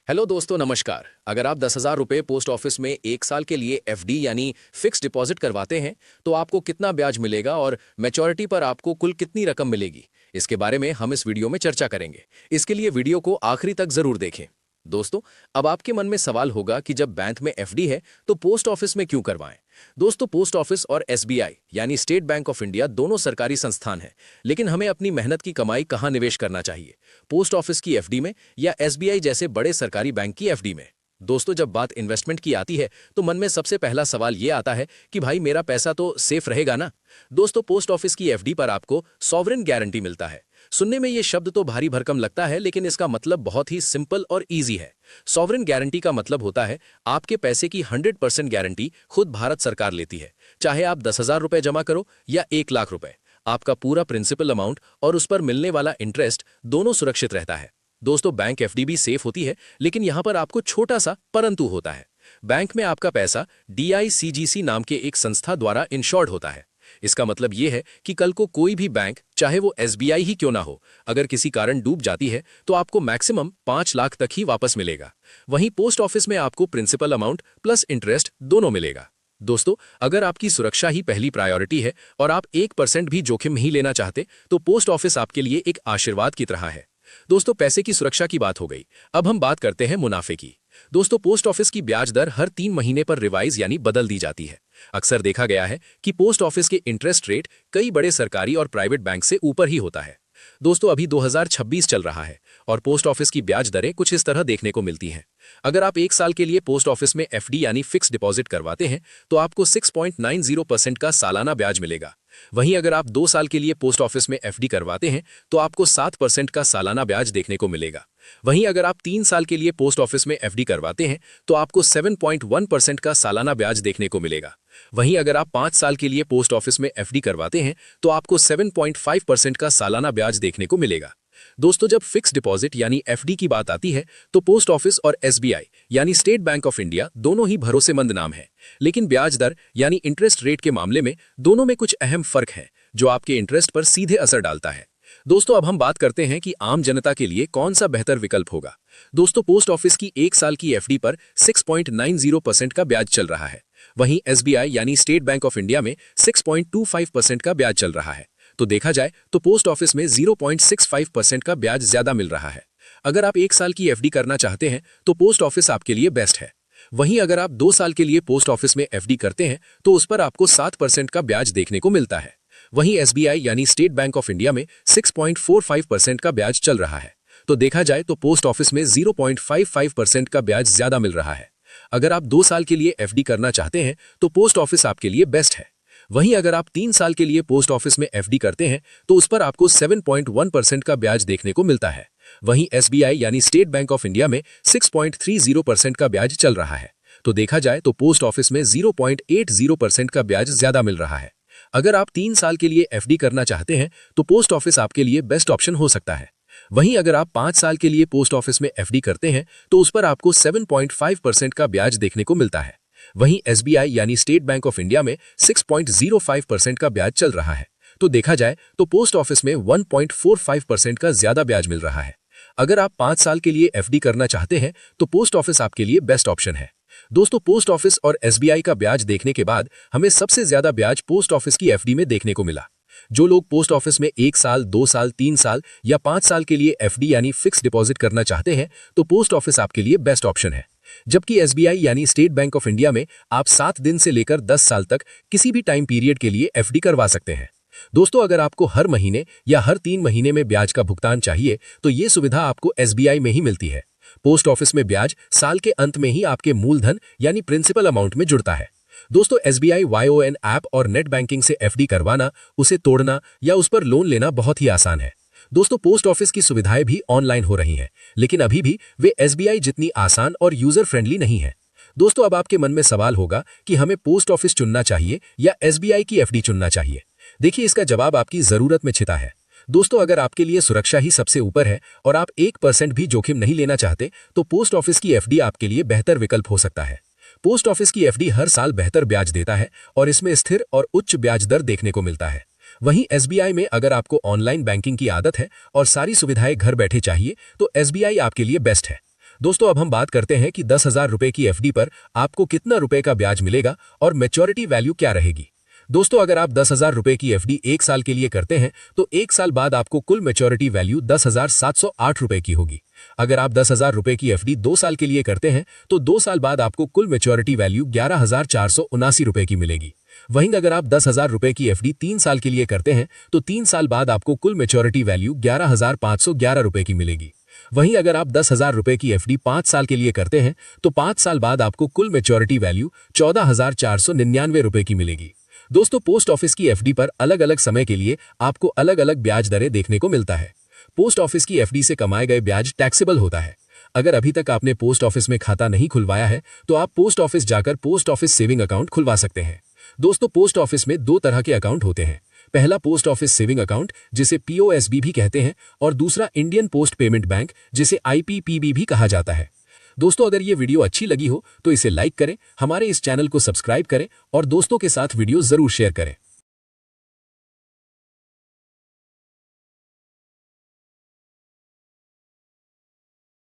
Hello दोस्तों, नमस्कार। अगर आप 10,000 रुपये पोस्ट ऑफिस में 1 साल के लिए एफडी यानी फिक्स डिपॉजिट करवाते हैं तो आपको कितना ब्याज मिलेगा और मैच्योरिटी पर आपको कुल कितनी रकम मिलेगी, इसके बारे में हम इस वीडियो में चर्चा करेंगे। इसके लिए वीडियो को आखिरी तक जरूर देखें। दोस्तों, अब आपके मन में सवाल होगा कि जब बैंक में एफडी है तो पोस्ट ऑफिस में क्यों करवाएं। दोस्तों, पोस्ट ऑफिस और एसबीआई यानी स्टेट बैंक ऑफ इंडिया दोनों सरकारी संस्थान हैं, लेकिन हमें अपनी मेहनत की कमाई कहाँ निवेश करना चाहिए, पोस्ट ऑफिस की एफडी में या एसबीआई जैसे बड़े सरकारी बैंक की एफडी में। दोस्तों, जब बात इन्वेस्टमेंट की आती है तो मन में सबसे पहला सवाल यह आता है कि भाई मेरा पैसा तो सेफ रहेगा ना। दोस्तों, पोस्ट ऑफिस की एफडी पर आपको सॉवरेन गारंटी मिलता है। सुनने में यह शब्द तो भारी भरकम लगता है, लेकिन इसका मतलब बहुत ही सिंपल और इजी है। सॉवरेन गारंटी का मतलब होता है आपके पैसे की 100% गारंटी खुद भारत सरकार लेती है। चाहे आप 10,000 रुपए जमा करो या 1 लाख रुपए, आपका पूरा प्रिंसिपल अमाउंट और उस पर मिलने वाला इंटरेस्ट दोनों सुरक्षित रहता है। दोस्तों, बैंक एफडी भी सेफ होती है, लेकिन यहां पर आपको छोटा सा परंतु होता है। बैंक में आपका पैसा डीआईसीजीसी नाम के एक संस्था द्वारा इंश्योर्ड होता है। इसका मतलब यह है कि कल को कोई भी बैंक, चाहे वो एसबीआई ही क्यों ना हो, अगर किसी कारण डूब जाती है तो आपको मैक्सिमम 5 लाख तक ही वापस मिलेगा। वहीं पोस्ट ऑफिस में आपको प्रिंसिपल अमाउंट प्लस इंटरेस्ट दोनों मिलेगा। दोस्तों, अगर आपकी सुरक्षा ही पहली प्रायोरिटी है और आप 1% भी जोखिम नहीं लेना चाहते तो पोस्ट ऑफिस आपके लिए एक आशीर्वाद की तरह है। दोस्तों, पैसे की सुरक्षा की बात हो गई, अब हम बात करते हैं मुनाफे की। दोस्तों, पोस्ट ऑफिस की ब्याज दर हर 3 महीने पर रिवाइज यानी बदल दी जाती है। अक्सर देखा गया है कि पोस्ट ऑफिस के इंटरेस्ट रेट कई बड़े सरकारी और प्राइवेट बैंक से ऊपर ही होता है। दोस्तों, अभी 2026 चल रहा है और पोस्ट ऑफिस की ब्याज दरें कुछ इस तरह देखने को मिलती हैं। अगर आप 1 साल के लिए पोस्ट ऑफिस में एफडी यानी फिक्स डिपॉजिट करवाते हैं तो आपको 6.90% का सालाना ब्याज मिलेगा। वहीं अगर आप 2 साल के लिए पोस्ट ऑफिस में एफडी करवाते हैं तो आपको 7% का सालाना ब्याज देखने को मिलेगा। वहीं अगर आप 3 साल के लिए पोस्ट ऑफिस में एफडी करवाते हैं तो आपको 7.1% का सालाना ब्याज देखने को मिलेगा। वहीं अगर आप 5 साल के लिए पोस्ट ऑफिस में एफडी करवाते हैं तो आपको 7.5% का सालाना ब्याज देखने को मिलेगा। दोस्तों, जब फिक्स डिपॉजिट यानी एफडी की बात आती है तो पोस्ट ऑफिस और एसबीआई यानी स्टेट बैंक ऑफ इंडिया दोनों ही भरोसेमंद नाम हैं, लेकिन ब्याज दर यानी इंटरेस्ट रेट के मामले में दोनों में कुछ अहम फर्क है जो आपके इंटरेस्ट पर सीधे असर डालता है। दोस्तों, अब हम बात करते हैं कि आम जनता के लिए कौन सा बेहतर विकल्प होगा। दोस्तों, पोस्ट ऑफिस की 1 साल की एफडी पर 6.90% का ब्याज चल रहा है। वहीं एसबीआई यानी स्टेट बैंक ऑफ इंडिया में 6.25% का ब्याज चल रहा है। तो देखा जाए तो पोस्ट ऑफिस में 0.65% का ब्याज ज्यादा मिल रहा है। अगर आप 1 साल की एफडी करना चाहते हैं तो पोस्ट ऑफिस आपके लिए बेस्ट है। वहीं अगर आप 2 साल के लिए पोस्ट ऑफिस में एफडी करते हैं तो उस पर आपको 7% का ब्याज देखने को मिलता है। वहीं एसबीआई यानी स्टेट बैंक ऑफ इंडिया में 6.45% का ब्याज चल रहा है। तो देखा जाए तो पोस्ट ऑफिस में 0.55% का ब्याज ज्यादा मिल रहा है। अगर आप 2 साल के लिए एफडी करना चाहते हैं तो पोस्ट ऑफिस आपके लिए बेस्ट है। वहीं अगर आप 3 साल के लिए पोस्ट ऑफिस में एफडी करते हैं तो उस पर आपको 7.1% का ब्याज देखने को मिलता है। वहीं एसबीआई यानी स्टेट बैंक ऑफ इंडिया में 6.30% का ब्याज चल रहा है। तो देखा जाए तो पोस्ट ऑफिस में 0.80% का ब्याज ज्यादा मिल रहा है। अगर आप 3 साल के लिए एफडी करना चाहते हैं तो पोस्ट ऑफिस आपके लिए बेस्ट ऑप्शन हो सकता है। वहीं अगर आप 5 साल के लिए पोस्ट ऑफिस में एफडी करते हैं तो उस पर आपको 7.5% का ब्याज देखने को मिलता है। वहीं एसबीआई यानी स्टेट बैंक ऑफ इंडिया में 6.05% का ब्याज चल रहा है। तो देखा जाए तो पोस्ट ऑफिस में 1.45% का ज्यादा ब्याज मिल रहा है। अगर आप 5 साल के लिए एफडी करना चाहते हैं तो पोस्ट ऑफिस आपके लिए बेस्ट ऑप्शन है। दोस्तों, पोस्ट ऑफिस और एसबीआई का ब्याज देखने के बाद हमें सबसे ज्यादा ब्याज पोस्ट ऑफिस की एफडी में देखने को मिला। जो लोग पोस्ट ऑफिस में 1 साल, 2 साल, 3 साल या 5 साल के लिए एफडी यानी फिक्स डिपॉजिट करना चाहते हैं तो पोस्ट ऑफिस आपके लिए बेस्ट ऑप्शन है। जबकि एसबीआई यानी स्टेट बैंक ऑफ इंडिया में आप 7 दिन से लेकर 10 साल तक किसी भी टाइम पीरियड के लिए एफडी करवा सकते हैं। दोस्तों, अगर आपको हर महीने या हर 3 महीने में ब्याज का भुगतान चाहिए तो ये सुविधा आपको एसबीआई में ही मिलती है। पोस्ट ऑफिस में ब्याज साल के अंत में ही आपके मूलधन यानी प्रिंसिपल अमाउंट में जुड़ता है। दोस्तों, एसबीआई YON ऐप और नेट बैंकिंग से एफडी करवाना, उसे तोड़ना या उस पर लोन लेना बहुत ही आसान है। दोस्तों, पोस्ट ऑफिस की सुविधाएं भी ऑनलाइन हो रही हैं, लेकिन अभी भी वे एसबीआई जितनी आसान और यूजर फ्रेंडली नहीं है। दोस्तों, अब आपके मन में सवाल होगा कि हमें पोस्ट ऑफिस चुनना चाहिए या एसबीआई की एफडी चुनना चाहिए। देखिए, इसका जवाब आपकी जरूरत में छिपा है। दोस्तों, अगर आपके लिए सुरक्षा ही सबसे ऊपर है और आप 1% भी जोखिम नहीं लेना चाहते तो पोस्ट ऑफिस की एफडी आपके लिए बेहतर विकल्प हो सकता है। पोस्ट ऑफिस की एफडी हर साल बेहतर ब्याज देता है और इसमें स्थिर और उच्च ब्याज दर देखने को मिलता है। वहीं एसबीआई में अगर आपको ऑनलाइन बैंकिंग की आदत है और सारी सुविधाएं घर बैठे चाहिए तो एसबीआई आपके लिए बेस्ट है। दोस्तों अब हम बात करते हैं कि 10,000 रुपए की एफडी पर आपको कितना रुपए का ब्याज मिलेगा और मैच्योरिटी वैल्यू क्या रहेगी। दोस्तों अगर आप 10,000 रुपए की एफडी 1 साल के लिए करते हैं तो 1 साल बाद आपको कुल मैच्योरिटी वैल्यू 10,708 रुपए की होगी। अगर आप 10,000 रुपए की एफडी 2 साल के लिए करते हैं तो 2 साल बाद आपको कुल मैच्योरिटी वैल्यू 11,479 रुपए की मिलेगी। वहीं अगर आप 10,000 रुपए की एफडी 3 साल के लिए करते हैं तो 3 साल बाद आपको कुल मैच्योरिटी वैल्यू 11,511 रुपए की मिलेगी। वहीं अगर आप 10,000 रुपए की एफडी 5 साल के लिए करते हैं तो 5 साल बाद आपको कुल मैच्योरिटी वैल्यू 14,499 रुपए की मिलेगी। दोस्तों पोस्ट ऑफिस की एफडी पर अलग अलग समय के लिए आपको अलग अलग ब्याज दरें देखने को मिलता है। पोस्ट ऑफिस की एफडी से कमाए गए ब्याज टैक्सेबल होता है। अगर अभी तक आपने पोस्ट ऑफिस में खाता नहीं खुलवाया है तो आप पोस्ट ऑफिस जाकर पोस्ट ऑफिस सेविंग अकाउंट खुलवा सकते हैं। दोस्तों पोस्ट ऑफिस में 2 तरह के अकाउंट होते हैं। पहला पोस्ट ऑफिस सेविंग अकाउंट जिसे पीओएसबी भी कहते हैं और दूसरा इंडियन पोस्ट पेमेंट बैंक जिसे आईपीपीबी भी कहा जाता है। दोस्तों अगर ये वीडियो अच्छी लगी हो तो इसे लाइक करें, हमारे इस चैनल को सब्सक्राइब करें और दोस्तों के साथ वीडियो जरूर शेयर करें।